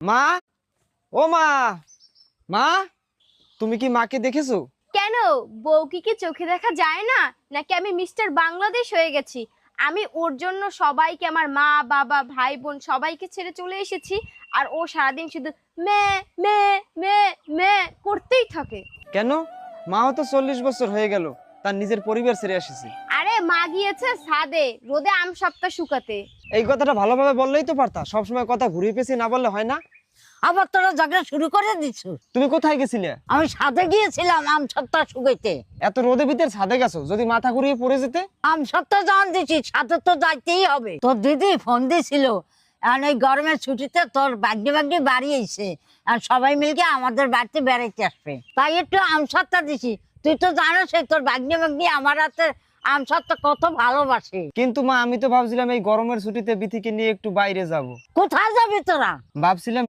মা, ও মা, মা, তুমি কি মাকে দেখেছো? কেন? বউকে কি চোখে দেখা যায় না নাকি আমি মিস্টার বাংলাদেশ হয়ে গেছি? আমি ওর জন্য সবাইকে, আমার মা বাবা ভাই বোন সবাইকে ছেড়ে চলে এসেছি, আর ও সারাদিন শুধু মে মে মে মে করতেই থাকে। কেন? মাও তো 40 বছর হয়ে গেল তার নিজের পরিবার ছেড়ে এসেছে। আরে মা গিয়েছে ছাদে রোদে আম সপ্তাহ শুকাতে। এই কথাটা ভালোভাবে বললেই তো পারতা, সবসময় কথা ঘুরিয়ে পেঁচিয়ে না বললে হয় না? আবার তোরা ঝগড়া শুরু করে দিচ্ছ। তুমি কোথায় গেছিলে? আমি ছাদে গিয়েছিলাম আম সত্তা শুকাইতে। এত রোদে ভিতরে ছাদে গেছো, যদি মাথা ঘুরিয়ে পড়ে যেতে? আম সত্তা জান দিচ্ছি, ছাদে তো যাইতেই হবে। তোর দিদি ফোন দিছিল, আর এই গরমের ছুটিতে তোর বাগনি বাগনি বাড়ি এসে আর সবাই মিলকে আমাদের বাড়িতে বেড়াইতে আসবে, তাই একটু আম সত্তা দিছি। তুই তো জানোস তোর বাগনি বাগনি আমার হাতে আম সত্তা কত ভালোবাসে। কিন্তু মা, আমি তো ভাবছিলাম এই গরমের ছুটিতে বিথিকে নিয়ে একটু বাইরে যাব। কোথায় যাবি তোরা? ভাবছিলাম